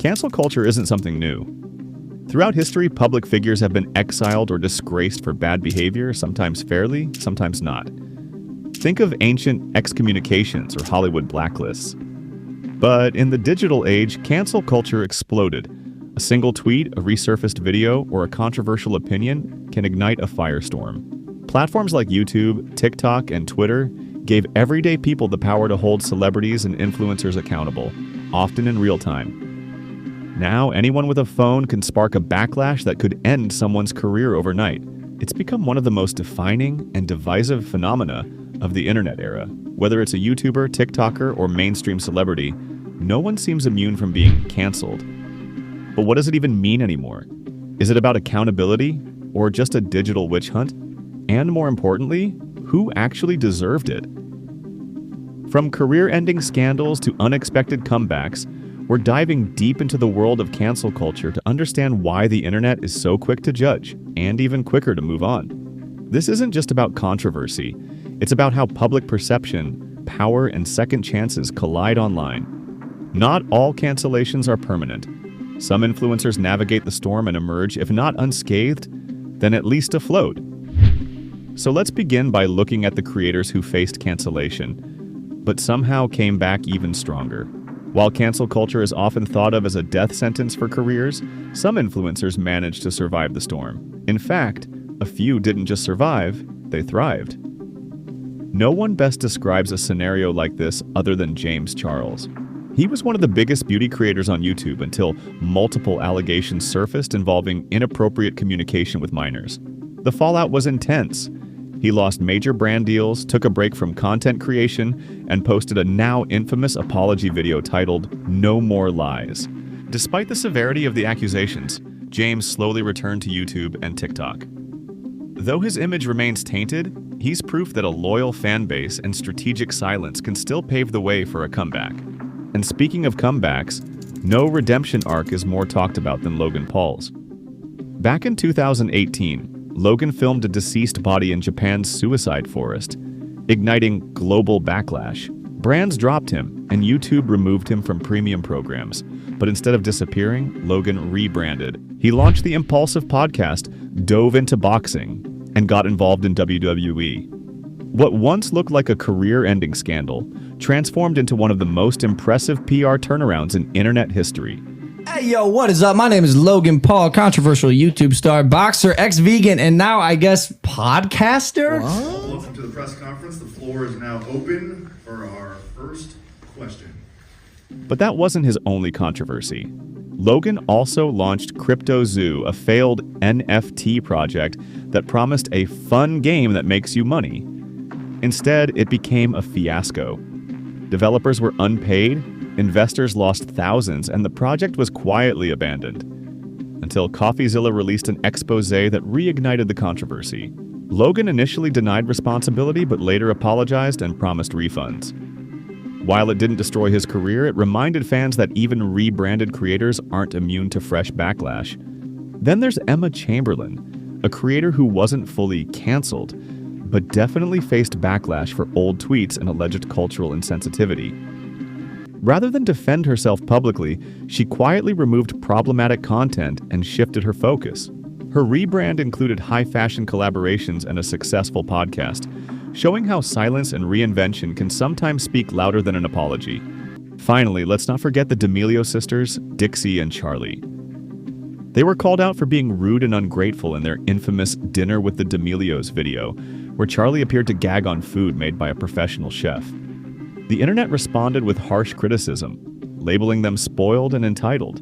Cancel culture isn't something new. Throughout history, public figures have been exiled or disgraced for bad behavior, sometimes fairly, sometimes not. Think of ancient excommunications or Hollywood blacklists. But in the digital age, cancel culture exploded. A single tweet, a resurfaced video, or a controversial opinion can ignite a firestorm. Platforms like YouTube, TikTok, and Twitter gave everyday people the power to hold celebrities and influencers accountable, often in real time. Now, anyone with a phone can spark a backlash that could end someone's career overnight. It's become one of the most defining and divisive phenomena of the internet era. Whether it's a YouTuber, TikToker, or mainstream celebrity, no one seems immune from being canceled. But what does it even mean anymore? Is it about accountability, or just a digital witch hunt? And more importantly, who actually deserved it? From career-ending scandals to unexpected comebacks, we're diving deep into the world of cancel culture to understand why the internet is so quick to judge, and even quicker to move on. This isn't just about controversy. It's about how public perception, power, and second chances collide online. Not all cancellations are permanent. Some influencers navigate the storm and emerge, if not unscathed, then at least afloat. So let's begin by looking at the creators who faced cancellation, but somehow came back even stronger. While cancel culture is often thought of as a death sentence for careers, some influencers managed to survive the storm. In fact, a few didn't just survive, they thrived. No one best describes a scenario like this other than James Charles. He was one of the biggest beauty creators on YouTube until multiple allegations surfaced involving inappropriate communication with minors. The fallout was intense. He lost major brand deals, took a break from content creation, and posted a now infamous apology video titled "No More Lies." Despite the severity of the accusations, James slowly returned to YouTube and TikTok. Though his image remains tainted, he's proof that a loyal fan base and strategic silence can still pave the way for a comeback. And speaking of comebacks, no redemption arc is more talked about than Logan Paul's. Back in 2018, Logan filmed a deceased body in Japan's suicide forest, igniting global backlash. Brands dropped him, and YouTube removed him from premium programs. But instead of disappearing, Logan rebranded. He launched the impulsive podcast, dove into boxing, and got involved in WWE. What once looked like a career-ending scandal transformed into one of the most impressive PR turnarounds in internet history. Hey, yo, what is up? My name is Logan Paul, controversial YouTube star, boxer, ex-vegan, and now, I guess, podcaster? What? Welcome to the press conference. The floor is now open for our first question. But that wasn't his only controversy. Logan also launched Crypto Zoo, a failed NFT project that promised a fun game that makes you money. Instead, it became a fiasco. Developers were unpaid, investors lost thousands, and the project was quietly abandoned. Until CoffeeZilla released an expose that reignited the controversy. Logan initially denied responsibility, but later apologized and promised refunds. While it didn't destroy his career, it reminded fans that even rebranded creators aren't immune to fresh backlash. Then there's Emma Chamberlain, a creator who wasn't fully canceled, but definitely faced backlash for old tweets and alleged cultural insensitivity. Rather than defend herself publicly, she quietly removed problematic content and shifted her focus. Her rebrand included high-fashion collaborations and a successful podcast, showing how silence and reinvention can sometimes speak louder than an apology. Finally, let's not forget the D'Amelio sisters, Dixie and Charlie. They were called out for being rude and ungrateful in their infamous Dinner with the D'Amelios video, where Charlie appeared to gag on food made by a professional chef. The internet responded with harsh criticism, labeling them spoiled and entitled.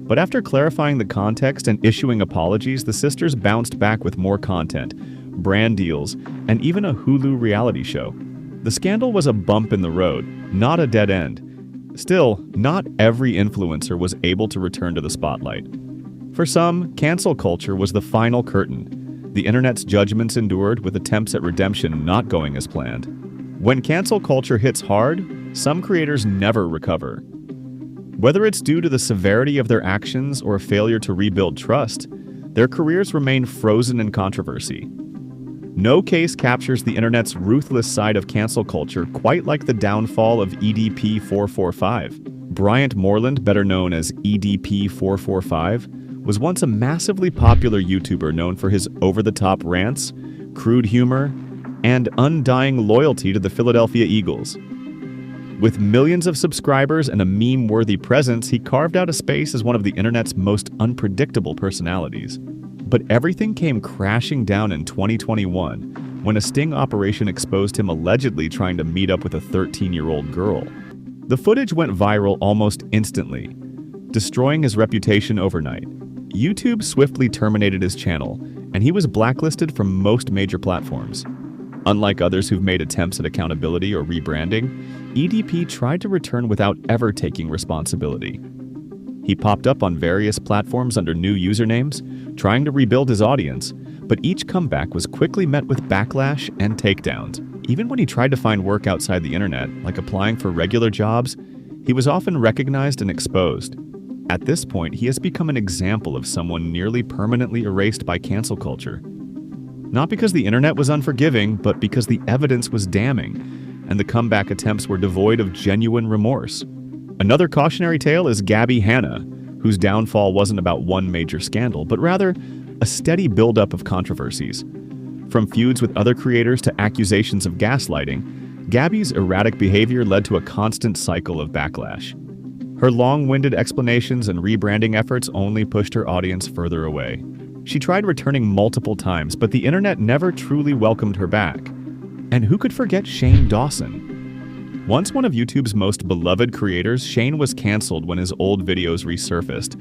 But after clarifying the context and issuing apologies, the sisters bounced back with more content, brand deals, and even a Hulu reality show. The scandal was a bump in the road, not a dead end. Still, not every influencer was able to return to the spotlight. For some, cancel culture was the final curtain. The internet's judgments endured, with attempts at redemption not going as planned. When cancel culture hits hard, some creators never recover. Whether it's due to the severity of their actions or a failure to rebuild trust, their careers remain frozen in controversy. No case captures the internet's ruthless side of cancel culture quite like the downfall of EDP 445. Bryant Moreland, better known as EDP445, was once a massively popular YouTuber known for his over-the-top rants, crude humor, and undying loyalty to the Philadelphia Eagles. With millions of subscribers and a meme-worthy presence, he carved out a space as one of the internet's most unpredictable personalities. But everything came crashing down in 2021 when a sting operation exposed him allegedly trying to meet up with a 13-year-old girl. The footage went viral almost instantly, destroying his reputation overnight. YouTube swiftly terminated his channel, and he was blacklisted from most major platforms. Unlike others who've made attempts at accountability or rebranding, EDP tried to return without ever taking responsibility. He popped up on various platforms under new usernames, trying to rebuild his audience, but each comeback was quickly met with backlash and takedowns. Even when he tried to find work outside the internet, like applying for regular jobs, he was often recognized and exposed. At this point, he has become an example of someone nearly permanently erased by cancel culture. Not because the internet was unforgiving, but because the evidence was damning, and the comeback attempts were devoid of genuine remorse. Another cautionary tale is Gabby Hanna, whose downfall wasn't about one major scandal, but rather a steady buildup of controversies. From feuds with other creators to accusations of gaslighting, Gabby's erratic behavior led to a constant cycle of backlash. Her long-winded explanations and rebranding efforts only pushed her audience further away. She tried returning multiple times, but the internet never truly welcomed her back. And who could forget Shane Dawson? Once one of YouTube's most beloved creators, Shane was canceled when his old videos resurfaced,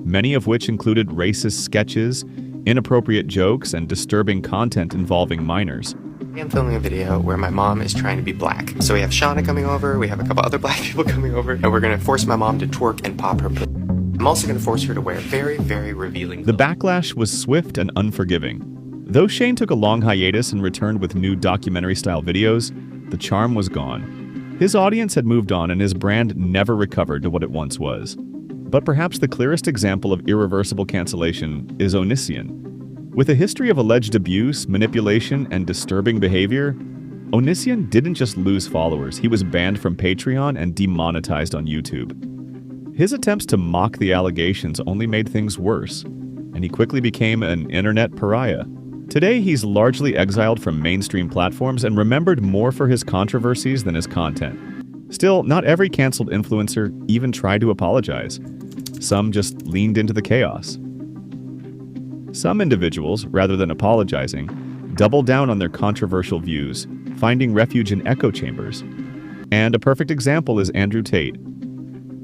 many of which included racist sketches, inappropriate jokes, and disturbing content involving minors. I'm filming a video where my mom is trying to be black. So we have Shauna coming over, we have a couple other black people coming over, and we're gonna force my mom to twerk and pop her pussy. I'm also gonna force her to wear very, very revealing clothes. The backlash was swift and unforgiving. Though Shane took a long hiatus and returned with new documentary-style videos, the charm was gone. His audience had moved on and his brand never recovered to what it once was. But perhaps the clearest example of irreversible cancellation is Onision. With a history of alleged abuse, manipulation, and disturbing behavior, Onision didn't just lose followers, he was banned from Patreon and demonetized on YouTube. His attempts to mock the allegations only made things worse, and he quickly became an internet pariah. Today, he's largely exiled from mainstream platforms and remembered more for his controversies than his content. Still, not every canceled influencer even tried to apologize. Some just leaned into the chaos. Some individuals, rather than apologizing, doubled down on their controversial views, finding refuge in echo chambers. And a perfect example is Andrew Tate.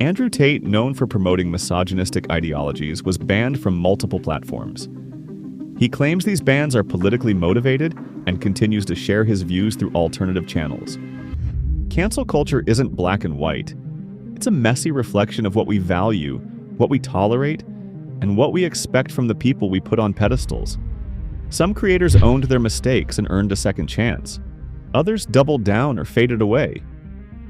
Andrew Tate, known for promoting misogynistic ideologies, was banned from multiple platforms. He claims these bans are politically motivated and continues to share his views through alternative channels. Cancel culture isn't black and white. It's a messy reflection of what we value, what we tolerate, and what we expect from the people we put on pedestals. Some creators owned their mistakes and earned a second chance. Others doubled down or faded away.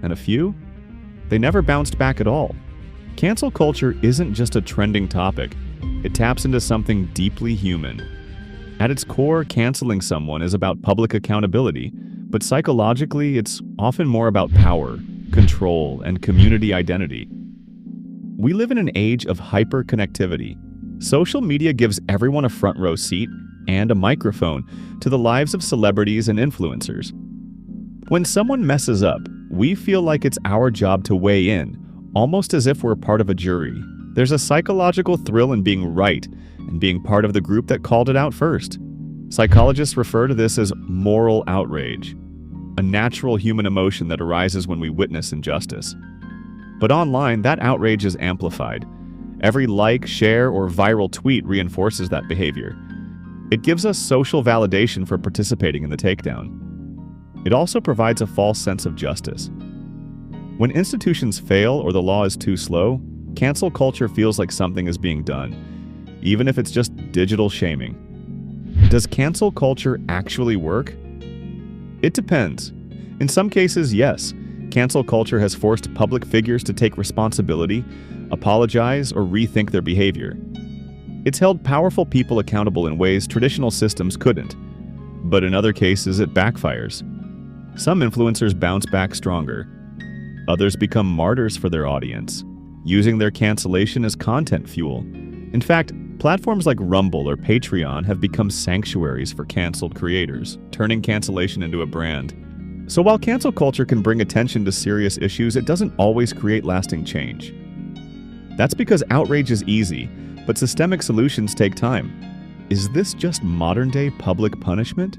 And a few? They never bounced back at all. Cancel culture isn't just a trending topic. It taps into something deeply human. At its core, canceling someone is about public accountability, but psychologically, it's often more about power, control, and community identity. We live in an age of hyper-connectivity. Social media gives everyone a front row seat and a microphone to the lives of celebrities and influencers. When someone messes up, we feel like it's our job to weigh in, almost as if we're part of a jury. There's a psychological thrill in being right and being part of the group that called it out first. Psychologists refer to this as moral outrage, a natural human emotion that arises when we witness injustice. But online, that outrage is amplified. Every like, share, or viral tweet reinforces that behavior. It gives us social validation for participating in the takedown. It also provides a false sense of justice. When institutions fail or the law is too slow, cancel culture feels like something is being done, even if it's just digital shaming. Does cancel culture actually work? It depends. In some cases, yes. Cancel culture has forced public figures to take responsibility, apologize, or rethink their behavior. It's held powerful people accountable in ways traditional systems couldn't. But in other cases, it backfires. Some influencers bounce back stronger. Others become martyrs for their audience. using their cancellation as content fuel. In fact, platforms like Rumble or Patreon have become sanctuaries for canceled creators, turning cancellation into a brand. So while cancel culture can bring attention to serious issues, it doesn't always create lasting change. That's because outrage is easy, but systemic solutions take time. Is this just modern-day public punishment?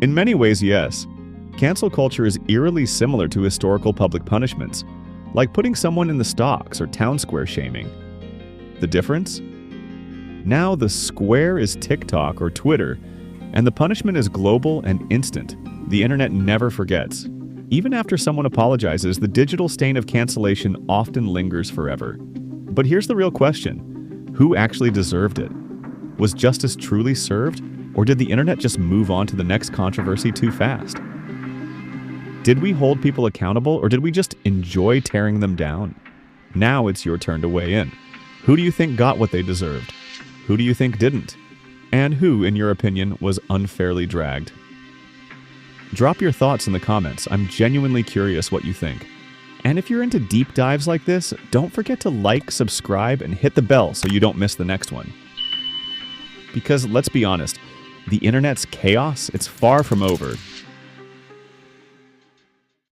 In many ways, yes. Cancel culture is eerily similar to historical public punishments, like putting someone in the stocks or town square shaming. The difference? Now the square is TikTok or Twitter, and the punishment is global and instant. The internet never forgets. Even after someone apologizes, the digital stain of cancellation often lingers forever. But here's the real question. Who actually deserved it? Was justice truly served, or did the internet just move on to the next controversy too fast? Did we hold people accountable, or did we just enjoy tearing them down? Now it's your turn to weigh in. Who do you think got what they deserved? Who do you think didn't? And who, in your opinion, was unfairly dragged? Drop your thoughts in the comments. I'm genuinely curious what you think. And if you're into deep dives like this, don't forget to like, subscribe, and hit the bell so you don't miss the next one. Because let's be honest, the internet's chaos, it's far from over.